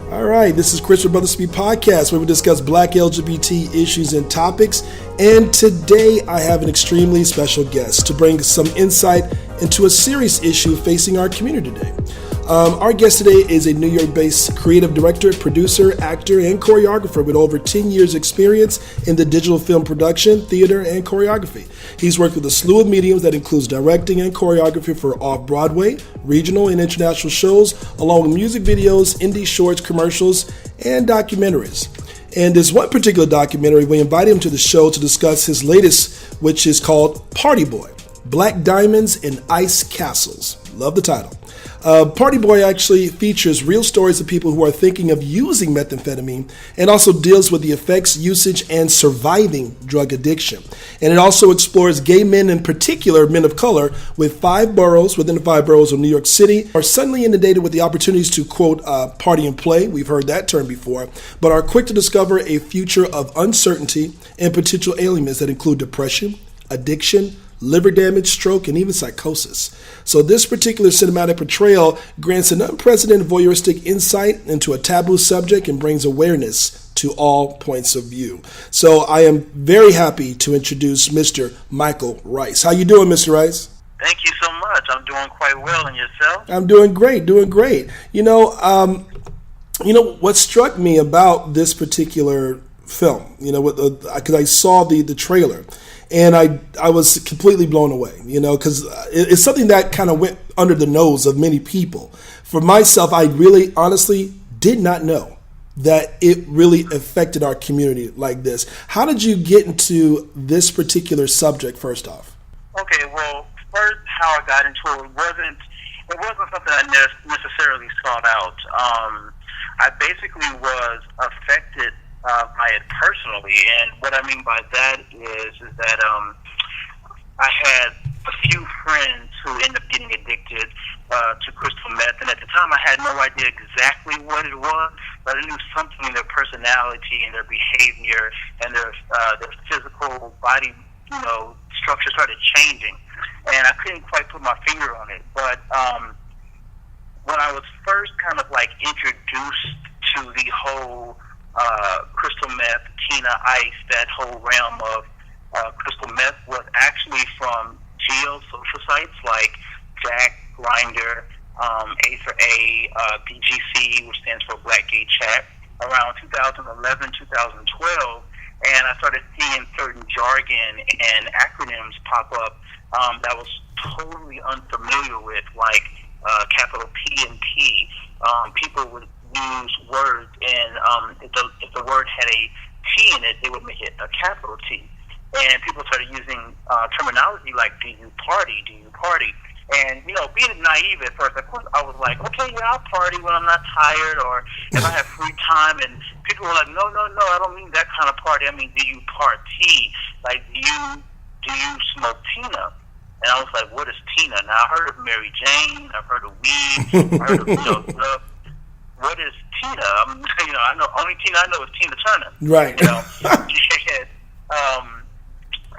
All right, this is Chris from Brothaspeak Podcast, where we discuss Black LGBT issues and topics. And today I have an extremely special guest to bring some insight into a serious issue facing our community today. Our guest today is a New York-based creative director, producer, actor, and choreographer with over 10 years experience in the digital film production, theater, and choreography. He's worked with a slew of mediums that includes directing and choreography for off-Broadway, regional, and international shows, along with music videos, indie shorts, commercials, and documentaries. And there's one particular documentary, we invited him to the show to discuss his latest, which is called parTy Boy, Black Diamonds and Ice Castles. Love the title. parTy Boy actually features real stories of people who are thinking of using methamphetamine and also deals with the effects, usage, and surviving drug addiction. And it also explores gay men, in particular men of color, within the 5 boroughs of New York City, are suddenly inundated with the opportunities to, quote, party and play. We've heard that term before, but are quick to discover a future of uncertainty and potential ailments that include depression, addiction, liver damage, stroke, and even psychosis. So this particular cinematic portrayal grants an unprecedented voyeuristic insight into a taboo subject and brings awareness to all points of view. So I am very happy to introduce Mr. Michael Rice. How you doing, Mr. Rice? Thank you so much. I'm doing quite well, and yourself? I'm doing great. You know, what struck me about this particular film, because I saw the trailer, and I was completely blown away, because it's something that kind of went under the nose of many people. For myself, I really honestly did not know that it really affected our community like this. How did you get into this particular subject, first off? Okay, well, first, how I got into it wasn't something I necessarily sought out. I basically was affected by it personally, and what I mean by that is that I had a few friends who ended up getting addicted to crystal meth, and at the time I had no idea exactly what it was, but I knew something in their personality and their behavior and their physical body, structure started changing, and I couldn't quite put my finger on it. But when I was first kind of like introduced to the whole crystal meth, Tina, ice, that whole realm of crystal meth was actually from social sites like Jack, Grindr, A for A, BGC, which stands for Black Gay Chat, around 2011, 2012, and I started seeing certain jargon and acronyms pop up that I was totally unfamiliar with, like capital P and T. People would use words, and if the word had a T in it, they would make it a capital T. And people started using terminology like, do you party? And, being naive at first, of course, I was like, okay, yeah, I'll party when I'm not tired or if I have free time. And people were like, no, I don't mean that kind of party. I mean, do you party? Like, do you smoke Tina? And I was like, what is Tina? Now, I heard of Mary Jane. I've heard of weed. I heard of, love. What is Tina? I know only Tina I know is Tina Turner. Right.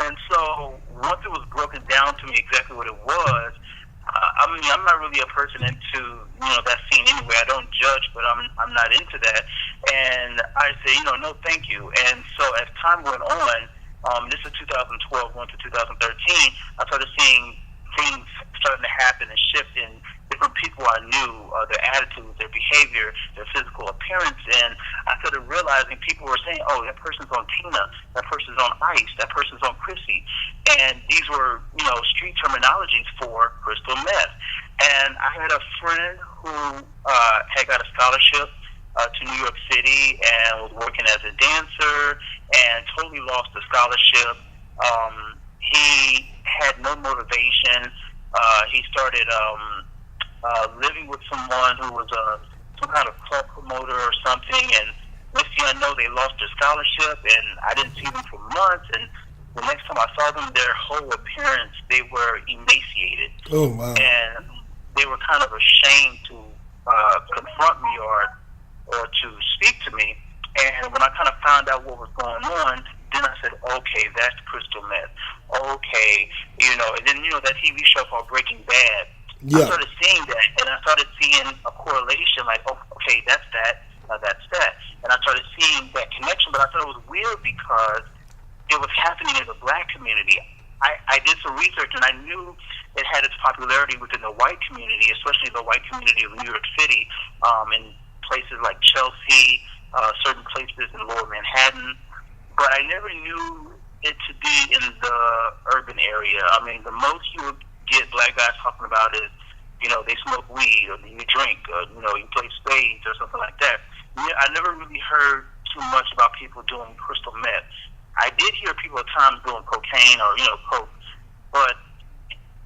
And so once it was broken down to me exactly what it was, I'm not really a person into that scene anyway. I don't judge, but I'm not into that. And I say, no, thank you. And so as time went on, this is 2012 going to 2013, I started seeing things starting to happen and shift in different people I knew, their attitudes, their behavior, their physical appearance, and I started realizing people were saying, oh, that person's on Tina, that person's on Ice, that person's on Chrissy, and these were, street terminologies for crystal meth. And I had a friend who had got a scholarship to New York City and was working as a dancer and totally lost the scholarship. He had no motivation. He started living with someone who was some kind of club promoter or something, and next thing I know, they lost their scholarship, and I didn't see them for months, and the next time I saw them, their whole appearance, they were emaciated. Oh, wow. And they were kind of ashamed to confront me or to speak to me, and when I kind of found out what was going on, then I said, okay, that's crystal meth. Okay, and then, that TV show called Breaking Bad, yeah. I started seeing that, and I started seeing a correlation, like, oh, okay, that's that. that stat. And I started seeing that connection, but I thought it was weird because it was happening in the black community. I did some research, and I knew it had its popularity within the white community, especially the white community of New York City, in places like Chelsea, certain places in Lower Manhattan. But I never knew it to be in the urban area. I mean, the most you would get black guys talking about is, you know, they smoke weed, or you drink, or, you know, you play spades or something like that. I never really heard too much about people doing crystal meth. I did hear people at times doing cocaine or, you know, coke, but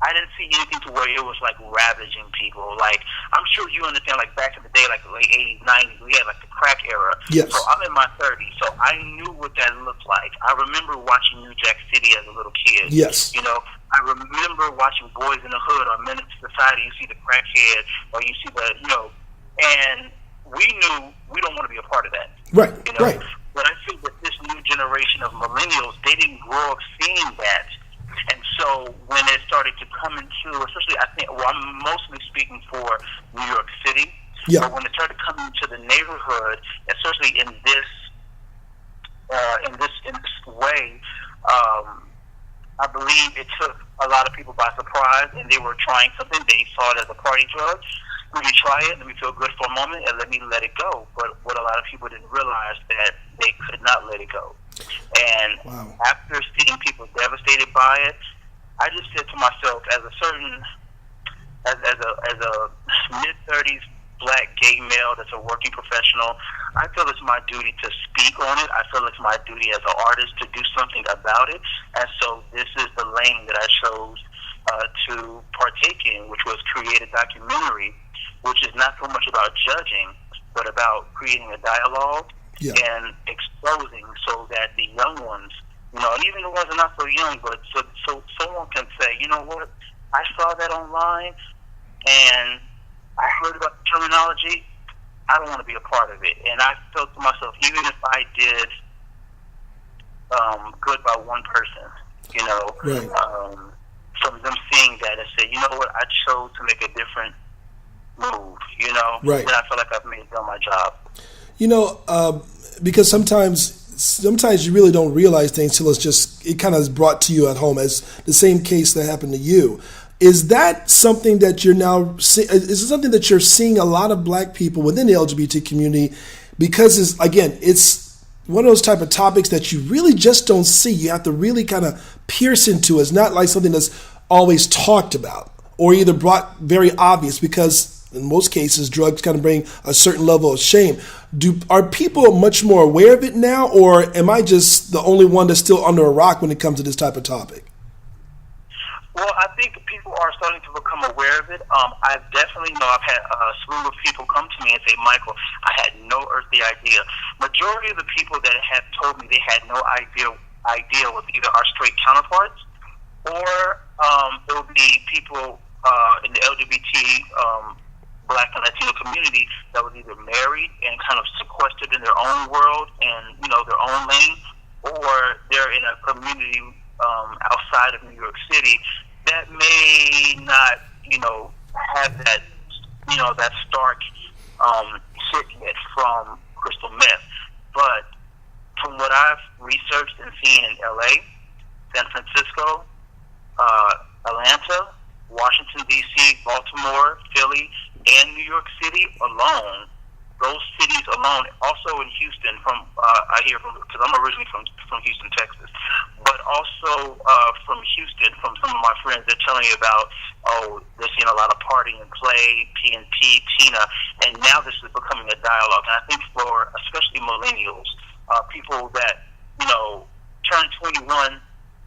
I didn't see anything to where it was like ravaging people. Like, I'm sure you understand, like back in the day, like the late 80s, 90s, we had like the crack era. Yes. So I'm in my 30s, so I knew what that looked like. I remember watching New Jack City as a little kid. Yes. You know, I remember watching Boys in the Hood or Menace to Society. You see the crackhead, or you see the, you know, and we knew we don't want to be a part of that. Right, you know? right. But I think that this new generation of millennials, they didn't grow up seeing that. And so when it started to come into, especially I think, well, I'm mostly speaking for New York City, yeah. But when it started coming to the neighborhood, especially in this way, I believe it took a lot of people by surprise, and they were trying something. They saw it as a party drug. Let me try it, let me feel good for a moment, and let me let it go. But what a lot of people didn't realize, that they could not let it go. And wow. After seeing people devastated by it, I just said to myself, as a mid-30s black gay male that's a working professional, I feel it's my duty to speak on it. I feel it's my duty as an artist to do something about it. And so this is the lane that I chose to partake in, which was create a documentary, which is not so much about judging, but about creating a dialogue, yeah, and exposing, so that the young ones, you know, and even the ones that are not so young, but so someone can say, you know what, I saw that online, and I heard about the terminology, I don't want to be a part of it. And I felt to myself, even if I did good by one person, you know, right, from them seeing that and say, you know what, I chose to make a different move, you know, right, then I feel like I've done my job. You know, because sometimes you really don't realize things till it kind of is brought to you at home, as the same case that happened to you. Is that something that you're now is it something that you're seeing a lot of black people within the LGBT community? Because it's one of those type of topics that you really just don't see. You have to really kind of pierce into. It's not like something that's always talked about or either brought very obvious, because in most cases, drugs kind of bring a certain level of shame. Are people much more aware of it now, or am I just the only one that's still under a rock when it comes to this type of topic? Well, I think people are starting to become aware of it. I definitely know I've had a slew of people come to me and say, Michael, I had no earthly idea. Majority of the people that have told me they had no idea was either our straight counterparts, or it would be people in the LGBT Black and Latino community that was either married and kind of sequestered in their own world and, you know, their own lane, or they're in a community outside of New York City that may not, you know, have that, you know, that stark sickness from crystal meth. But from what I've researched and seen in LA, San Francisco, Atlanta, Washington, D.C., Baltimore, Philly, and New York City alone, those cities alone, also in Houston, I hear from, because I'm originally from Houston, Texas, but also from Houston, from some of my friends, they're telling me about, they're seeing a lot of partying and play, PNP, Tina, and now this is becoming a dialogue. And I think for especially millennials, people that, you know, turn 21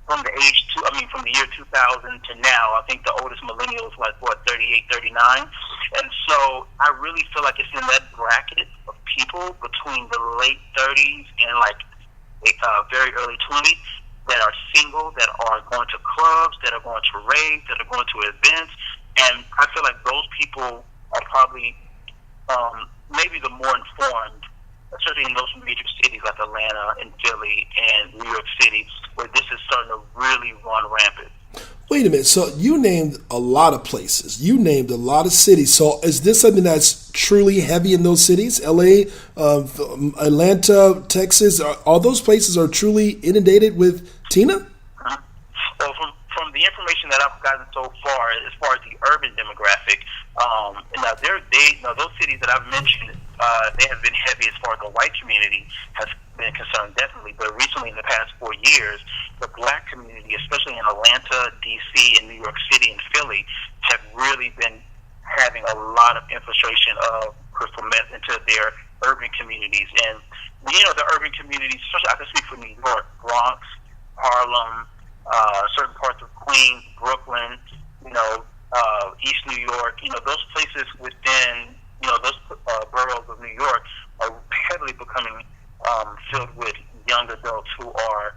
from the year 2000 to now. I think the oldest millennial is like, 38, 39. And so I really feel like it's in that bracket of people between the late 30s and like very early 20s that are single, that are going to clubs, that are going to raves, that are going to events. And I feel like those people are probably maybe the more informed, especially in those major cities like Atlanta and Philly and New York City, where this is starting to really run rampant. Wait a minute. So you named a lot of places. You named a lot of cities. So is this something that's truly heavy in those cities? LA, Atlanta, Texas, all those places are truly inundated with Tina? Well, from the information that I've gotten so far as the urban demographic, those cities that I've mentioned, they have been heavy as far as the white community has been concerned, definitely. But recently, in the past 4 years, the black community, especially in Atlanta, D.C., and New York City and Philly, have really been having a lot of infiltration of crystal meth into their urban communities. And, the urban communities, especially I can speak for New York, Bronx, Harlem, certain parts of Queens, Brooklyn, East New York, those places within, those boroughs of New York are heavily becoming filled with young adults who are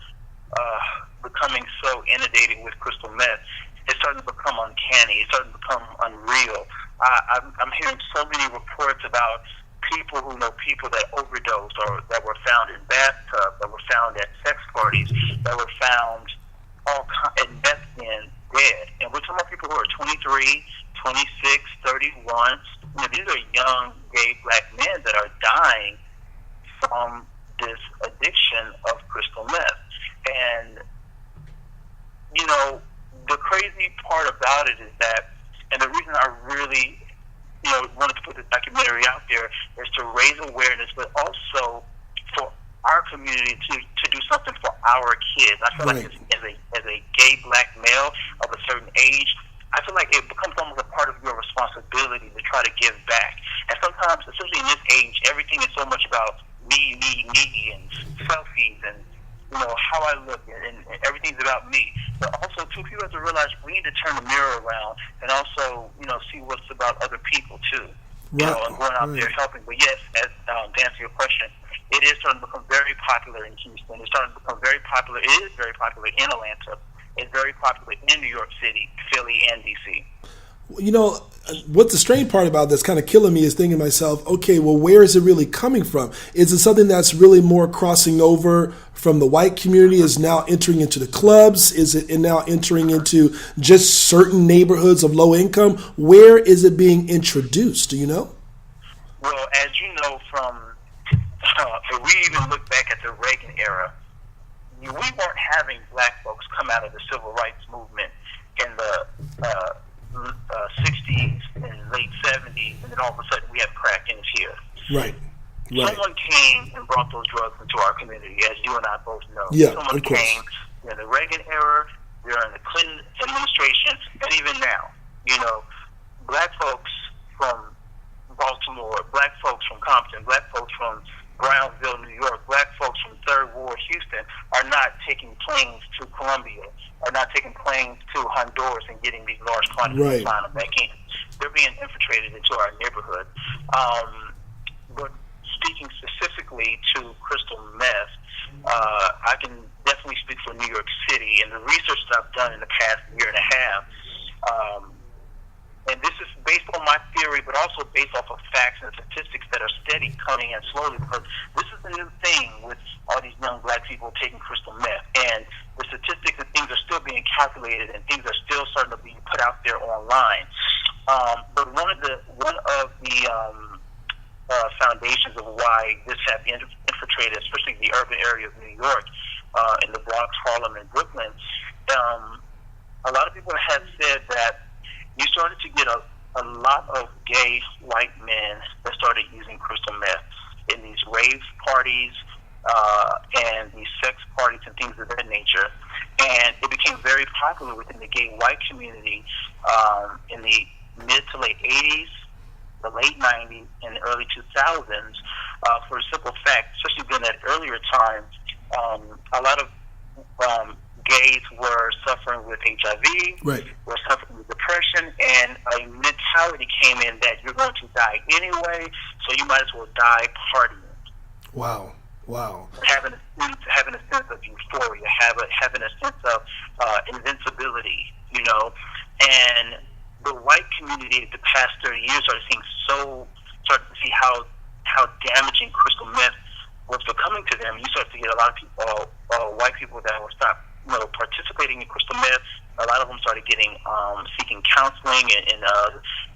becoming so inundated with crystal meth. It's starting to become uncanny. It's starting to become unreal. I'm hearing so many reports about people who know people that overdosed or that were found in bathtubs, that were found at sex parties, that were found in meth den dead. And we're talking about people who are 23, 26, 31. These are young gay black men that are dying from this addiction of crystal meth. And, the crazy part about it is that, and the reason I really, wanted to put this documentary out there is to raise awareness, but also for our community to do something for our kids. I feel like as a gay black male of a certain age, I feel like it becomes almost a part of your responsibility to try to give back. And sometimes, especially in this age, everything is so much about me, and selfies and, how I look, and everything's about me. But also, too, people have to realize we need to turn the mirror around and also, see what's about other people, too. And going out there helping. But yes, to answer your question, it is starting to become very popular in Houston. It's starting to become very popular. It is very popular in Atlanta. It's very popular in New York City, Philly, and D.C. What's the strange part about this kind of killing me is thinking to myself, okay, well, where is it really coming from? Is it something that's really more crossing over from the white community, is now entering into the clubs? Is it now entering into just certain neighborhoods of low income? Where is it being introduced? Do you know? Well, as you know from, if we even look back at the Reagan era, we weren't having black folks come out of the civil rights movement in the 60s and late 70s, and then all of a sudden we have crack in here. Right. Someone came and brought those drugs into our community, as you and I both know. Yeah, Someone came in the Reagan era, during the Clinton administration, and even now. Black folks from Baltimore, black folks from Compton, black folks from Brownsville, New York, black folks from Third Ward, Houston, are not taking planes to Colombia, are not taking planes to Honduras and getting these large quantities of fentanyl back in. They're being infiltrated into our neighborhood. But speaking specifically to crystal meth, I can definitely speak for New York City, and the research that I've done in the past year and a half, and this is based on my theory, but also based off of facts and statistics that are steady coming in slowly, because this is the new thing with all these young black people taking crystal meth, and the statistics and things are still being calculated, and things are still starting to be put out there online. But one of the foundations of why this has infiltrated, especially the urban area of New York, in the Bronx, Harlem, and Brooklyn, a lot of people have said that you started to get a lot of gay white men that started using crystal meth in these rave parties and these sex parties and things of that nature. And it became very popular within the gay white community in the mid to late 80s, the late 90s, and the early 2000s, for a simple fact, especially during that earlier time, a lot of gays were suffering with HIV, were suffering with depression, and a mentality came in that you're going to die anyway, so you might as well die partying. Wow. Having a sense of euphoria, having a sense of invincibility, and the white community the past 30 years started to see how damaging crystal meth was becoming to them. You start to get a lot of people, white people that will stop participating in crystal meth, a lot of them started seeking counseling and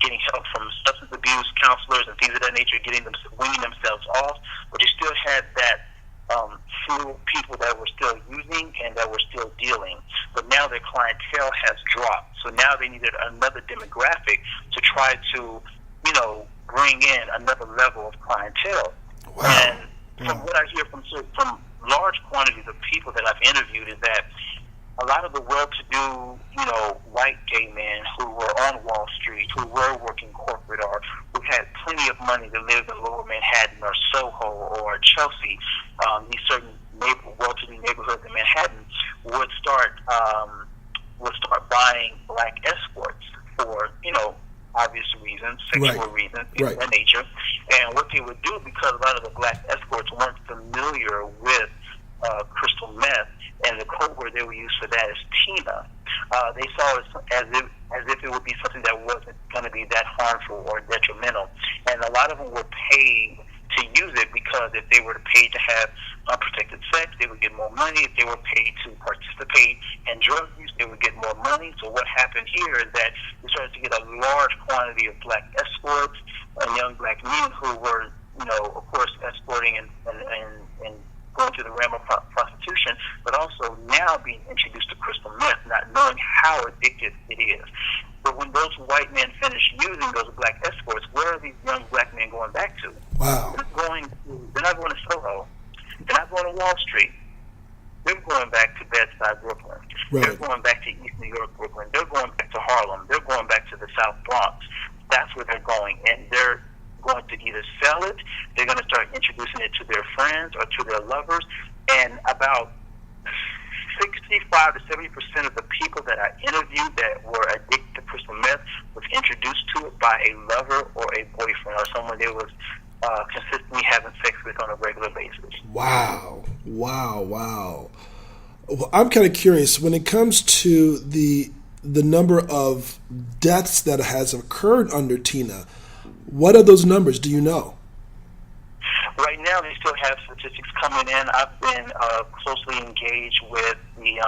getting help from substance abuse counselors and things of that nature, weaning themselves off. But you still had that slew of people that were still using and that were still dealing. But now their clientele has dropped. So now they needed another demographic to try to, bring in another level of clientele. Wow. And from what I hear from large quantities of people that I've interviewed is that a lot of the well-to-do, white gay men who were on Wall Street, who were working corporate, or who had plenty of money to live in Lower Manhattan or Soho or Chelsea, these certain well-to-do neighborhoods in Manhattan, would start buying black escorts for, obvious reasons, sexual reasons, things of that nature. And what they would do, because a lot of the black escorts weren't familiar with crystal meth, and the code word they would use for that is Tina. They saw it as if it would be something that wasn't going to be that harmful or detrimental. And a lot of them were paid to use it because if they were paid to have unprotected sex, they would get more money. If they were paid to participate in drug use, they would get more money. So what happened here is that we started to get a large quantity of black escorts and young black men who were, of course, escorting and going to the realm of prostitution, but also now being introduced to crystal meth, not knowing how addictive it is. But when those white men finish using those black escorts, where are these young black men going back to? Wow. They're not going to Soho. They're not going to Wall Street. They're going back to Bed-Stuy, Brooklyn. Right. They're going back to East New York, Brooklyn. They're going back to Harlem. They're going back to the South Bronx. That's where they're going. And they're going to either sell it, they're going to start introducing it to their friends or to their lovers, and about 65 to 70% of the people that I interviewed that were addicted to crystal meth was introduced to it by a lover or a boyfriend or someone they was consistently having sex with on a regular basis. Wow. Well, I'm kind of curious, when it comes to the number of deaths that has occurred under Tina, what are those numbers? Do you know? Right now, they still have statistics coming in. I've been closely engaged with the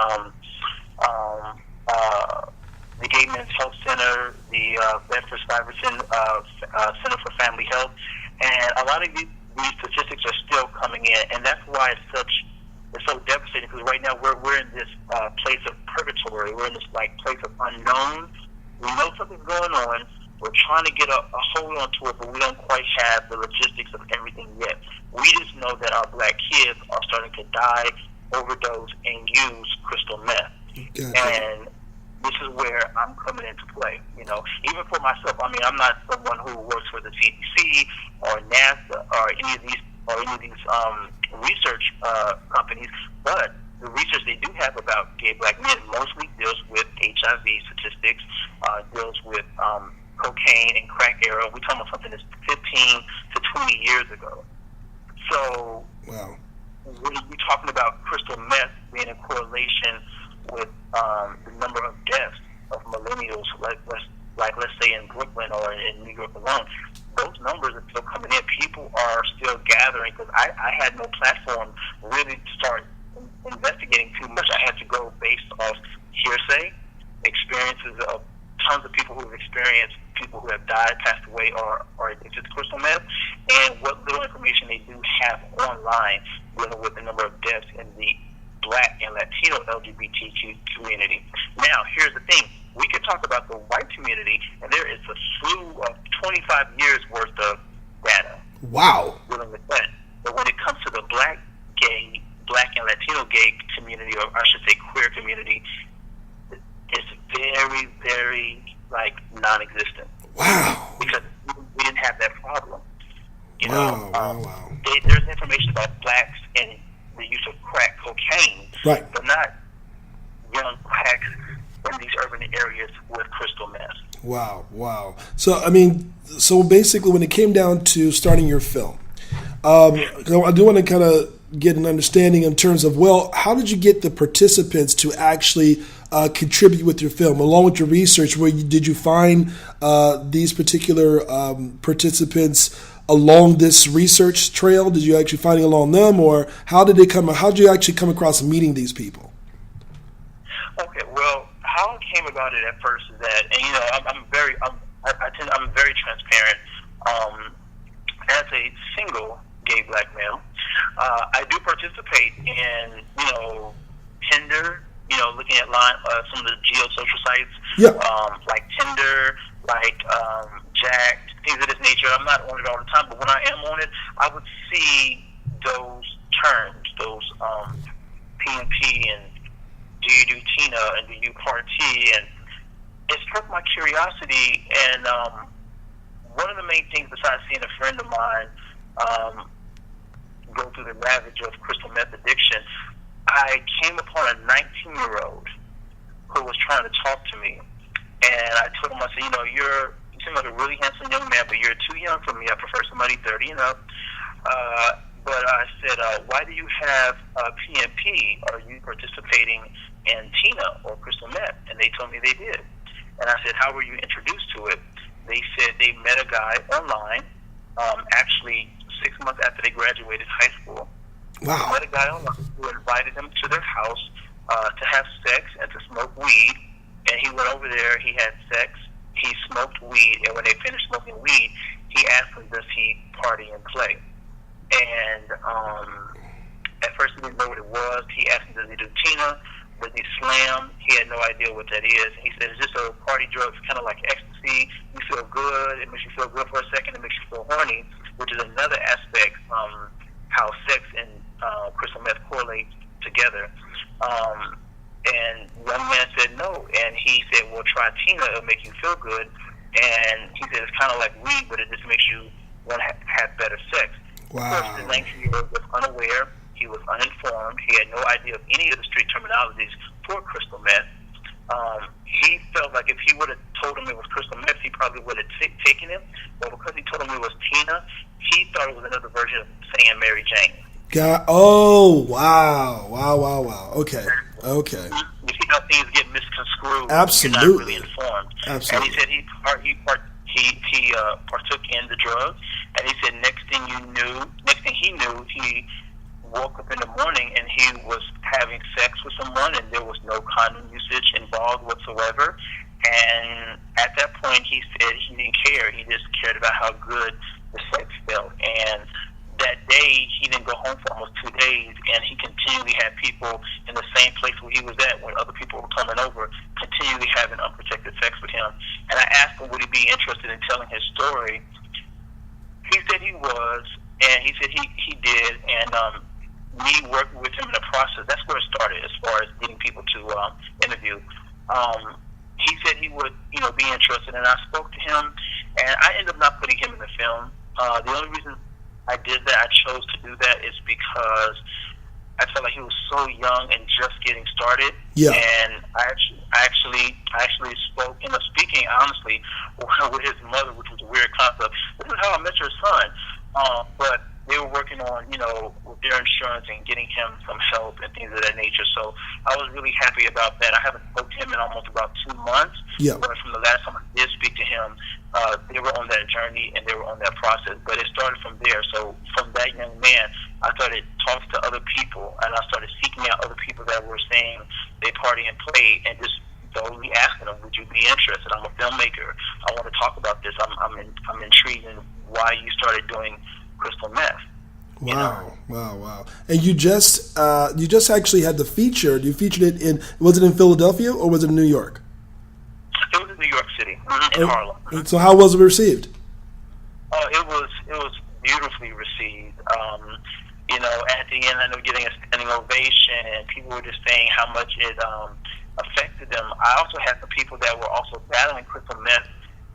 Gay Men's Health Center, the Bedford Stuyvesant Center for Family Health, and a lot of these statistics are still coming in, and that's why it's so devastating. Because right now we're in this place of purgatory. We're in this place of unknown. We know something's going on. We're trying to get a hold onto it, but we don't quite have the logistics of everything yet. We just know that our black kids are starting to die, overdose, and use crystal meth. Gotcha. And this is where I'm coming into play. Even for myself, I'm not someone who works for the CDC or NASA or any of these research companies, but the research they do have about gay black men mostly deals with HIV statistics, deals with cocaine and crack era. We're talking about something that's 15 to 20 years ago. So, wow. When we're talking about crystal meth being in correlation with the number of deaths of millennials, let's say in Brooklyn or in New York alone, those numbers are still coming in. People are still gathering, because I had no platform really to start investigating too much. I had to go based off hearsay, experiences of tons of people who have experienced people who have died, passed away, or are addicted to crystal meth, and what little information they do have online dealing with the number of deaths in the Black and Latino LGBTQ community. Now, here's the thing. We can talk about the white community, and there is a slew of 25 years worth of data. Wow. Dealing with that. But when it comes to the Black and Latino gay community, or I should say queer community, it's very, very, non-existent. Wow. Because we didn't have that problem. Wow. There's information about blacks and the use of crack cocaine, right, but not young blacks in these urban areas with crystal meth. Wow. So basically, when it came down to starting your film, I do want to kind of get an understanding in terms of, how did you get the participants to actually contribute with your film? Along with your research, did you find these particular participants along this research trail? Did you actually find it along them, or how did you actually come across meeting these people? Okay, well, how how it came about it at first is that, and I'm very transparent. As a single gay black male, I do participate in Tinder. Looking at some of the geosocial sites, like Tinder, like Jacked, things of this nature. I'm not on it all the time, but when I am on it, I would see those terms, those PNP and do you do Tina and do you parTy, and it struck my curiosity. And one of the main things, besides seeing a friend of mine go through the ravage of crystal meth addiction, I came upon a 19-year-old who was trying to talk to me, and I told him, I said, you seem like a really handsome young man, but you're too young for me. I prefer somebody 30 and up. But I said, why do you have PNP? Are you participating in Tina or crystal meth? And they told me they did. And I said, how were you introduced to it? They said they met a guy online, actually 6 months after they graduated high school. Wow. They met a guy online who invited them to their house to have sex and to smoke weed. And he went over there, he had sex, he smoked weed, and when they finished smoking weed, he asked them, does he party and play? And at first he didn't know what it was. He asked him, does he do Tina? Does he slam? He had no idea what that is. He said, it's just a party drug. It's kind of like ecstasy. You feel good. It makes you feel good for a second. It makes you feel horny, which is another aspect, how sex and crystal meth correlate together. And one man said no, and he said, well, try Tina, it'll make you feel good. And he said, it's kind of like weed, but it just makes you want to have better sex. Wow. Of course, the 19-year-old was unaware, he was uninformed, he had no idea of any of the street terminologies for crystal meth. He felt like if he would have told him it was crystal meth, he probably would have taken it, but because he told him it was Tina, he thought it was another version of saying Mary Jane. Wow. Okay. You see how things get misconstrued. Absolutely. You're not really informed. Absolutely. And he said he partook in the drug, and he said next thing he knew, he woke up in the morning and he was having sex with someone, and there was no condom usage involved whatsoever. And at that point, he said he didn't care. He just cared about how good the sex felt. And that day, he didn't go home for almost 2 days, and he continually had people in the same place where he was at when other people were coming over, continually having unprotected sex with him. And I asked him, would he be interested in telling his story? He said he was, and he said he did, and me working with him in the process, that's where it started as far as getting people to interview. He said he would, be interested, and I spoke to him, and I ended up not putting him in the film. The only reason I did that, I chose to do that, is because I felt like he was so young and just getting started. Yeah. And I actually spoke, speaking honestly with his mother, which was a weird concept. This is how I met your son. But they were working on, with their insurance and getting him some help and things of that nature. So I was really happy about that. I haven't spoken to him in almost about 2 months. Yeah. But from the last time I did speak to him, they were on that journey and they were on that process. But it started from there. So from that young man, I started talking to other people, and I started seeking out other people that were saying they party and play, and just boldly asking them, would you be interested? I'm a filmmaker. I want to talk about this. I'm intrigued in why you started doing crystal meth. Wow. And you just actually had the feature. You featured it was it in Philadelphia or was it in New York? It was in New York City, in Harlem. So how was it received? It was beautifully received. At the end, I know getting a standing ovation, and people were just saying how much it affected them. I also had some people that were also battling crystal meth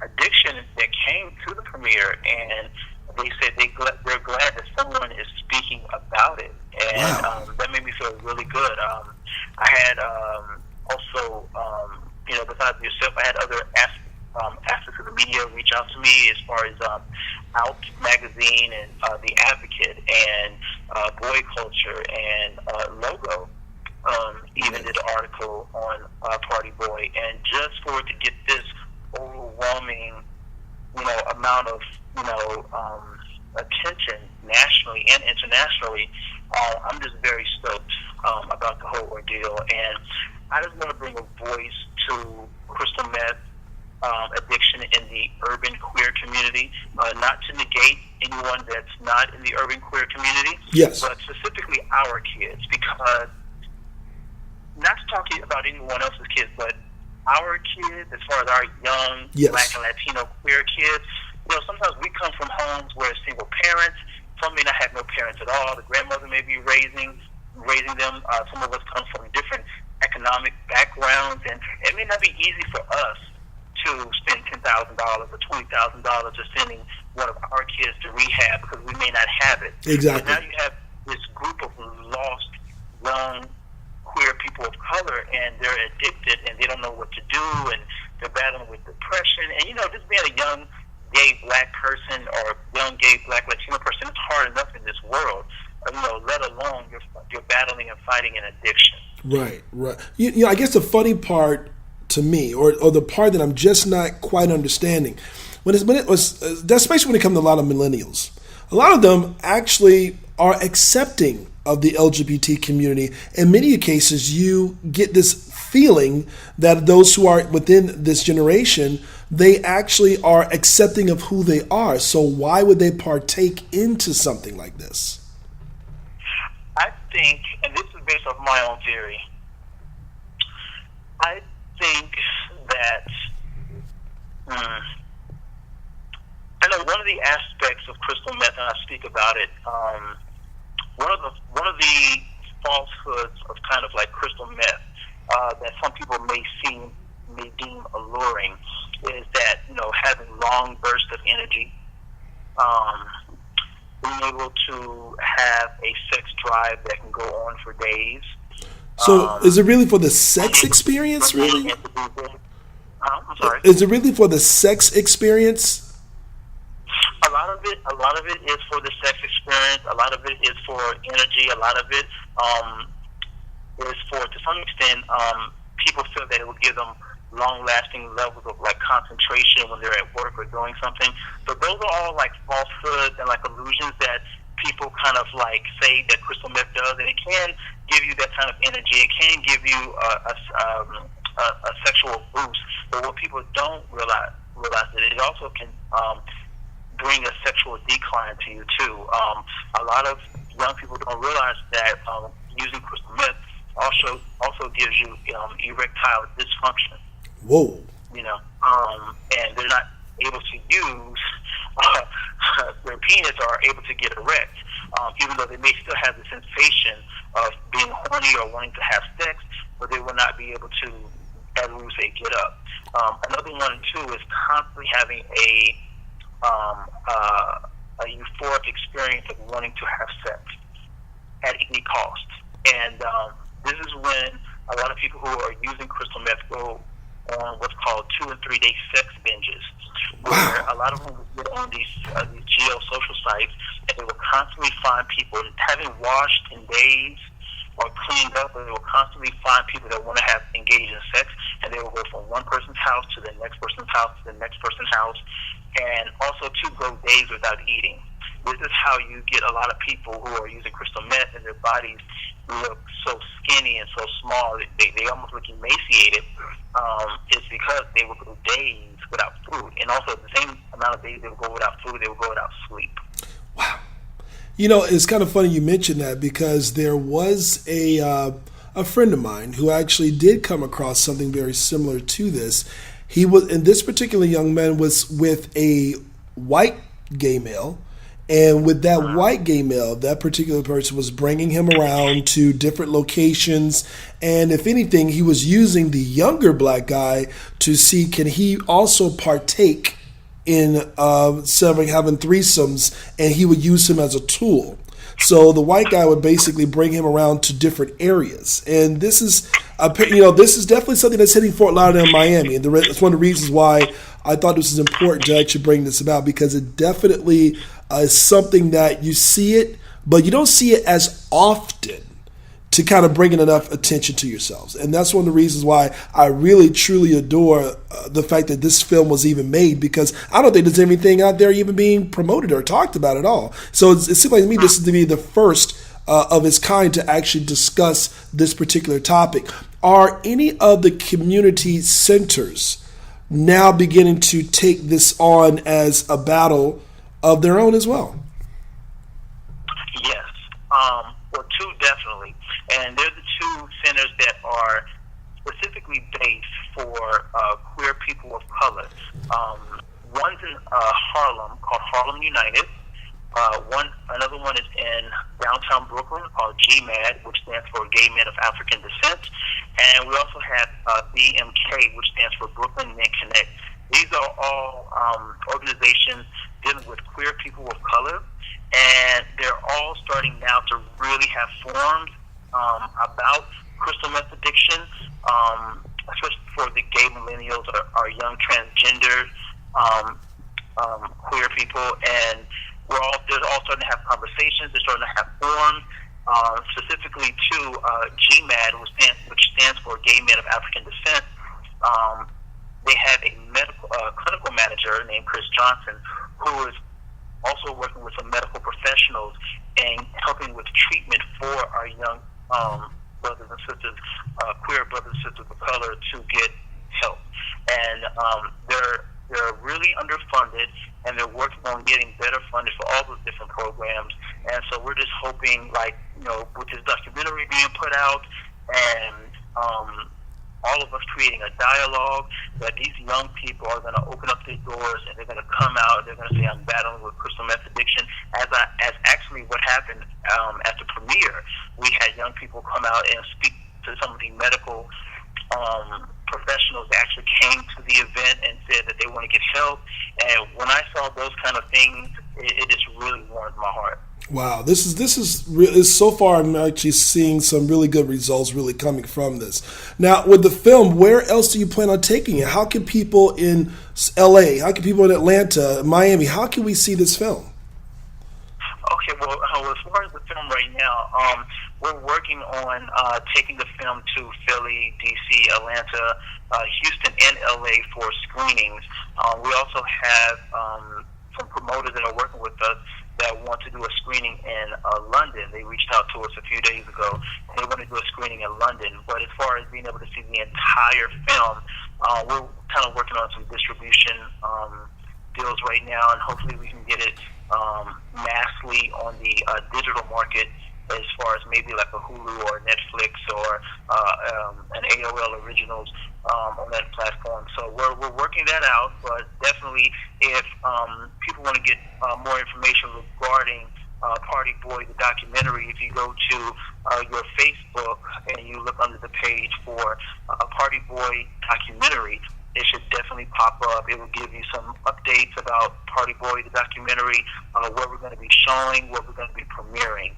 addiction that came to the premiere, and they said they're glad that someone is speaking about it, and that made me feel really good. I had also, besides yourself, I had other aspects of the media reach out to me as far as Out Magazine and The Advocate and Boy Culture and Logo even did an article on parTy Boy, and just for it to get this overwhelming, amount of attention nationally and internationally, I'm just very stoked about the whole ordeal, and I just want to bring a voice to crystal meth addiction in the urban queer community, not to negate anyone that's not in the urban queer community, yes, but specifically our kids, because not to talk about anyone else's kids, but our kids, as far as our young yes, Black and Latino queer kids, sometimes we come from homes where single parents, some may not have no parents at all, the grandmother may be raising them, some of us come from different economic backgrounds, and it may not be easy for us to spend $10,000 or $20,000 just sending one of our kids to rehab because we may not have it. Exactly. And now you have this group of lost young queer people of color, and they're addicted, and they don't know what to do, and they're battling with depression. And just being a young gay Black person or young gay Black Latino person, it's hard enough in this world. Let alone you're battling and fighting an addiction. Right. I guess the funny part to me, or the part that I'm just not quite understanding, especially when it comes to a lot of millennials, a lot of them actually are accepting of the LGBT community. In many cases, you get this feeling that those who are within this generation, they actually are accepting of who they are. So why would they partake into something like this? I think, and this is based off my own theory, I think that I know one of the aspects of crystal meth, and I speak about it. One of the falsehoods of kind of like crystal meth that some people may deem alluring is that having long bursts of energy, being able to have a sex drive that can go on for days. So is it really for the sex experience, really? I'm sorry. Is it really for the sex experience? A lot of it is for the sex experience. A lot of it is for energy. A lot of it is for, to some extent, people feel that it will give them long-lasting levels of like concentration when they're at work or doing something. So those are all like falsehoods and like illusions that people kind of like say that crystal meth does, and it can give you that kind of energy. It can give you a sexual boost. But what people don't realize that it also can bring a sexual decline to you too. A lot of young people don't realize that using crystal meth also gives you erectile dysfunction. Whoa. And they're not able to use their penis or are able to get erect, even though they may still have the sensation of being horny or wanting to have sex, but they will not be able to, as we would say, get up. Another one too is constantly having a euphoric experience of wanting to have sex at any cost. And this is when a lot of people who are using crystal meth go on what's called 2 and 3 day sex binges, where a lot of them will get on these social sites, and they will constantly find people, having washed in days or cleaned up, and they will constantly find people that want to engage in sex, and they will go from one person's house to the next person's house to the next person's house, and also to go days without eating. This is how you get a lot of people who are using crystal meth, and their bodies look so skinny and so small, they almost look emaciated. It's because they will go days without food, and also the same amount of days they will go without food, they will go without sleep. Wow. It's kind of funny you mentioned that, because there was a friend of mine who actually did come across something very similar to this. And this particular young man was with a white gay male. And with that white gay male, that particular person was bringing him around to different locations. And if anything, he was using the younger black guy to see, can he also partake in having threesomes, and he would use him as a tool. So the white guy would basically bring him around to different areas. And this is definitely something that's hitting Fort Lauderdale and Miami. And that's one of the reasons why I thought this was important to actually bring this about, because it definitely is something that you see it, but you don't see it as often to kind of bring enough attention to yourselves. And that's one of the reasons why I really, truly adore the fact that this film was even made, because I don't think there's anything out there even being promoted or talked about at all. So it seems like to me this is to be the first of its kind to actually discuss this particular topic. Are any of the community centers now beginning to take this on as a battle of their own as well? Yes. Well, two definitely. And they're the two centers that are specifically based for queer people of color. One's in Harlem, called Harlem United. Another one is in downtown Brooklyn, called GMAD, which stands for Gay Men of African Descent. And we also have BMK, which stands for Brooklyn Men Connect. These are all organizations dealing with queer people of color, and they're all starting now to really have forums about crystal meth addiction, especially for the gay millennials or young transgender queer people. And they're all starting to have conversations. They're starting to have forums, specifically to GMAD, which stands for Gay Men of African Descent. They have a clinical manager named Chris Johnson, who is also working with some medical professionals and helping with treatment for our young brothers and sisters, queer brothers and sisters of color, to get help. And they're really underfunded, and they're working on getting better funded for all those different programs. And so we're just hoping, with this documentary being put out, and all of us creating a dialogue, that these young people are going to open up their doors and they're going to come out. They're going to say, "I'm battling with crystal meth addiction." As actually what happened at the premiere, we had young people come out and speak to some of the medical professionals that actually came to the event and said that they want to get help. And when I saw those kind of things, it just really warmed my heart. Wow, this is really, so far I'm actually seeing some really good results really coming from this. Now, with the film, where else do you plan on taking it? How can people in LA, how can people in Atlanta, Miami, how can we see this film? Okay, well, as far as the film right now, we're working on taking the film to Philly, DC, Atlanta, Houston, and LA for screenings. We also have some promoters that are working with us that want to do a screening in London. They reached out to us a few days ago. They want to do a screening in London. But as far as being able to see the entire film, we're kind of working on some distribution deals right now, and hopefully we can get it massively on the digital market, as far as maybe like a Hulu or Netflix or an AOL Originals on that platform. So we're working that out, but definitely if people want to get more information regarding parTy Boy, the documentary, if you go to your Facebook and you look under the page for parTy Boy documentary, it should definitely pop up. It will give you some updates about parTy Boy, the documentary, what we're going to be showing, what we're going to be premiering.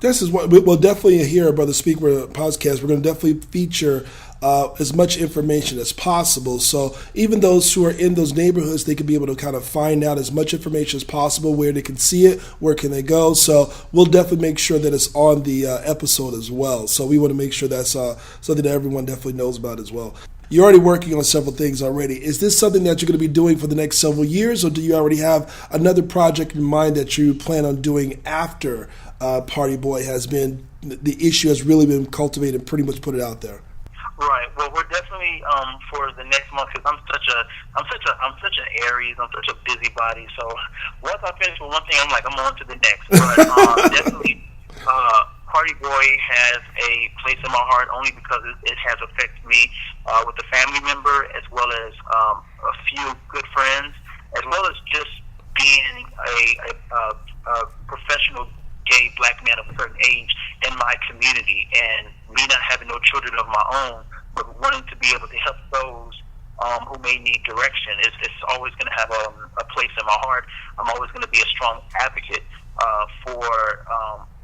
This is what we'll definitely hear about the Brothaspeak podcast. We're going to definitely feature as much information as possible. So even those who are in those neighborhoods, they can be able to kind of find out as much information as possible, where they can see it, where can they go. So we'll definitely make sure that it's on the episode as well. So we want to make sure that's something that everyone definitely knows about as well. You're already working on several things already. Is this something that you're going to be doing for the next several years, or do you already have another project in mind that you plan on doing after parTy Boy has been, the issue has really been cultivated and pretty much put it out there? Right. Well, we're definitely for the next month, because I'm such an Aries. I'm such a busybody. So once I finish with one thing, I'm on to the next. But definitely, parTy Boy has a place in my heart only because it has affected me with a family member, as well as a few good friends, as well as just being a professional gay black man of a certain age in my community, and me not having no children of my own, but wanting to be able to help those who may need direction. It's always going to have a place in my heart. I'm always going to be a strong advocate for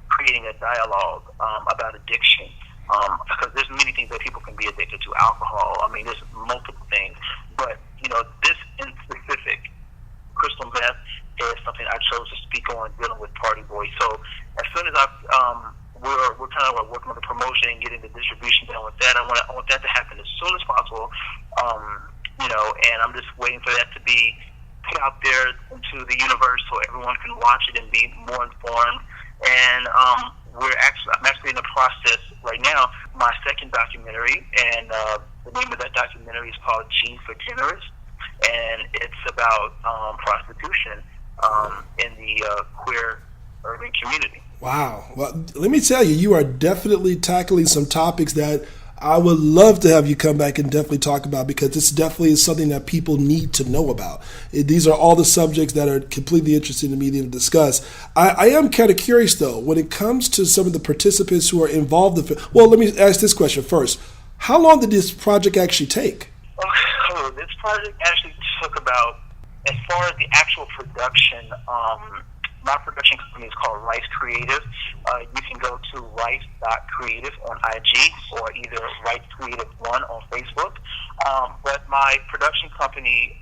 creating a dialogue about addiction, because there's many things that people can be addicted to. Alcohol, I mean, there's multiple things, but this in specific, crystal meth, is something I chose to speak on dealing with parTy Boy. So as soon as we're kind of working on the promotion and getting the distribution done with that, I want that to happen as soon as possible. And I'm just waiting for that to be put out there into the universe so everyone can watch it and be more informed. And I'm actually in the process right now my second documentary, and the name of that documentary is called G for Generous, and it's about prostitution in the queer urban community. Wow. Well, let me tell you, you are definitely tackling some topics that I would love to have you come back and definitely talk about, because this definitely is something that people need to know about. These are all the subjects that are completely interesting to me to discuss. I am kind of curious, though, when it comes to some of the participants who are involved in it. Well, let me ask this question first. How long did this project actually take? Oh, this project actually took about, as far as the actual production, my production company is called Rice Creative. You can go to rice.creative on IG or either Rice Creative 1 on Facebook. But my production company,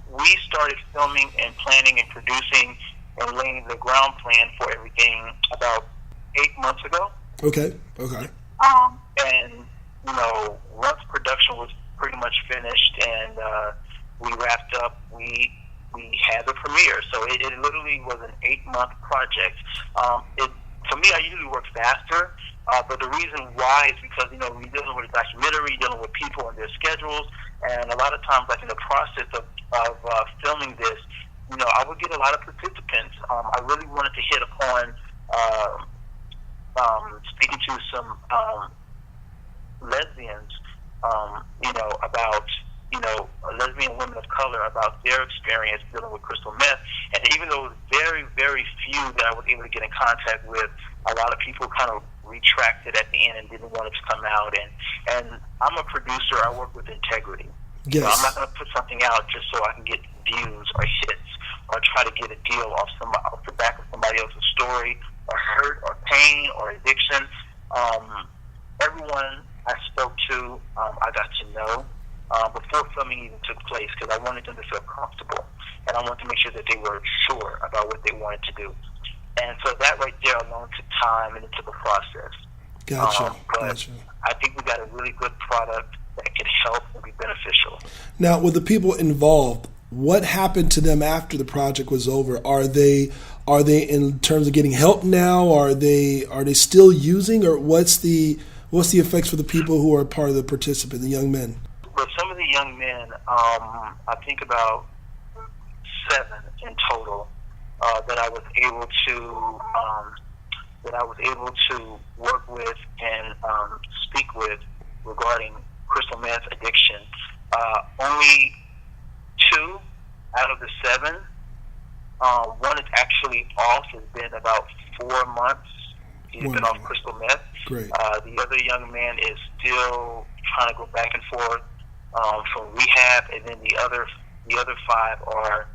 we started filming and planning and producing and laying the ground plan for everything about 8 months ago. Okay. And, you know, once production was pretty much finished and we wrapped up, we had the premiere. So it literally was an 8-month project. For me, I usually work faster, but the reason why is because, you know, we're dealing with a documentary, dealing with people and their schedules, and a lot of times, like in the process of filming this, you know, I would get a lot of participants. I really wanted to hit upon speaking to some lesbians, you know, about, you know, lesbian women of color, about their experience dealing with crystal meth. And even though it was very, very few that I was able to get in contact with, a lot of people kind of retracted at the end and didn't want it to come out. And I'm a producer. I work with integrity. Yes. So I'm not going to put something out just so I can get views or hits or try to get a deal off the back of somebody else's story or hurt or pain or addiction. Everyone I spoke to, I got to know before filming even took place, because I wanted them to feel comfortable, and I wanted to make sure that they were sure about what they wanted to do. And so that right there alone took time, and it took a process. Gotcha. I think we got a really good product that could help and be beneficial. Now, with the people involved, what happened to them after the project was over? Are they in terms of getting help now? Are they still using, or what's the effects for the people who are part of the participant, the young men? With some of the young men, I think about 7 in total that I was able to work with and speak with regarding crystal meth addiction. Only 2 out of the 7. One is actually off. It's been about 4 months. He's been off crystal meth. Great. The other young man is still trying to go back and forth from rehab, and then the other 5 are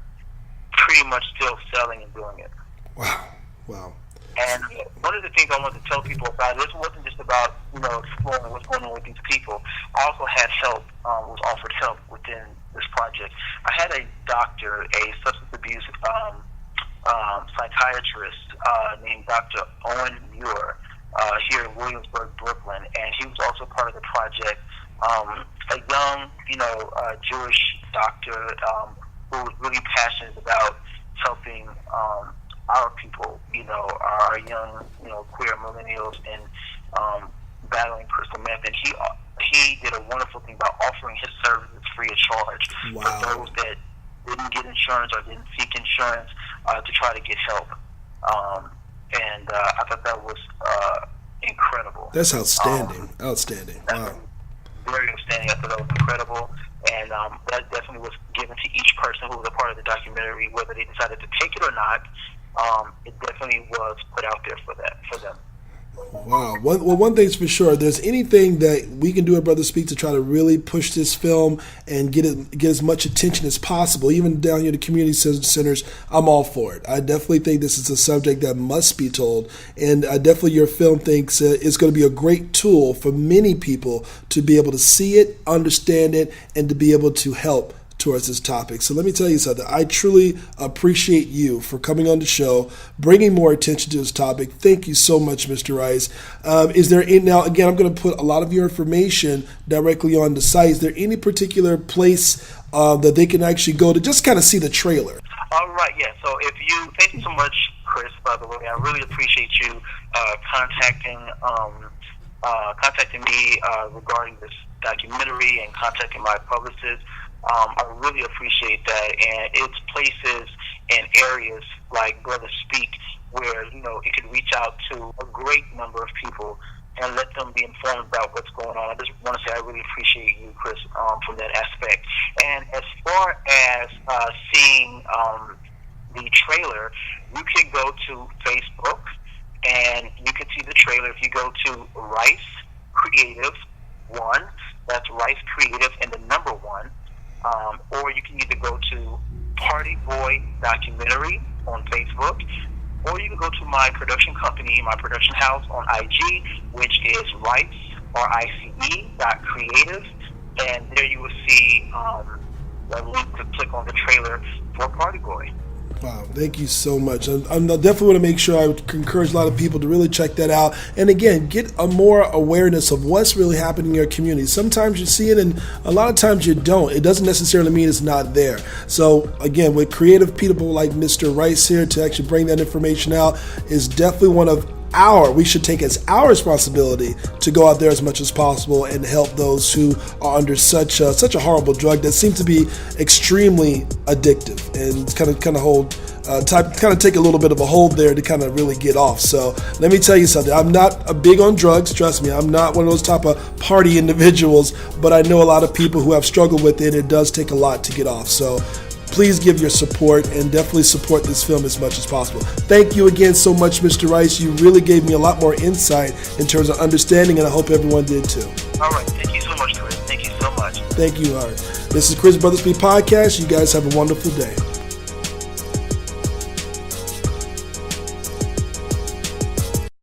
pretty much still selling and doing it. Wow. And one of the things I wanted to tell people about this wasn't just about, you know, exploring what's going on with these people. I also had help, was offered help within this project. I had a doctor, a substance abuse psychiatrist named Dr. Owen Muir here in Williamsburg, Brooklyn, and he was also part of the project. A young, you know, Jewish doctor who was really passionate about helping our people, you know, our young, you know, queer millennials in battling crystal meth. And he did a wonderful thing by offering his services free of charge for those that didn't get insurance or didn't seek insurance to try to get help. And I thought that was incredible. That's outstanding. Outstanding. Wow. Very outstanding. I thought that was incredible. And that definitely was given to each person who was a part of the documentary, whether they decided to take it or not. It definitely was put out there for them. Wow. One thing's for sure. If there's anything that we can do at Brothaspeak to try to really push this film and get as much attention as possible, even down here to community centers, I'm all for it. I definitely think this is a subject that must be told, and I definitely your film thinks it's going to be a great tool for many people to be able to see it, understand it, and to be able to help towards this topic. So let me tell you something. I truly appreciate you for coming on the show, bringing more attention to this topic. Thank you so much, Mr. Rice. Now, again, I'm going to put a lot of your information directly on the site. Is there any particular place that they can actually go to just kind of see the trailer? All right, yeah. So thank you so much, Chris, by the way. I really appreciate you contacting contacting me regarding this documentary and contacting my publicist. I really appreciate that, and it's places and areas like Brothaspeak where, you know, it could reach out to a great number of people and let them be informed about what's going on. I just want to say I really appreciate you, Chris, from that aspect. And as far as seeing the trailer, you can go to Facebook and you can see the trailer if you go to Rice Creative 1. That's Rice Creative and the number 1. Or you can either go to parTy Boy Documentary on Facebook, or you can go to my production company, my production house on IG, which is rice.creative, and there you will see a link to click on the trailer for parTy Boy. Wow, thank you so much. I definitely want to make sure I would encourage a lot of people to really check that out. And again, get a more awareness of what's really happening in your community. Sometimes you see it and a lot of times you don't. It doesn't necessarily mean it's not there. So again, with creative people like Mr. Rice here to actually bring that information out is definitely one of we should take as our responsibility to go out there as much as possible and help those who are under such a horrible drug that seems to be extremely addictive and kind of take a little bit of a hold there to kind of really get off. So let me tell you something. I'm not a big on drugs. Trust me, I'm not one of those type of party individuals, but I know a lot of people who have struggled with it. It does take a lot to get off. So please give your support and definitely support this film as much as possible. Thank you again so much, Mr. Rice. You really gave me a lot more insight in terms of understanding, and I hope everyone did too. All right. Thank you so much, Chris. Thank you so much. Thank you, Art. This is Chris Brothaspeak Podcast. You guys have a wonderful day.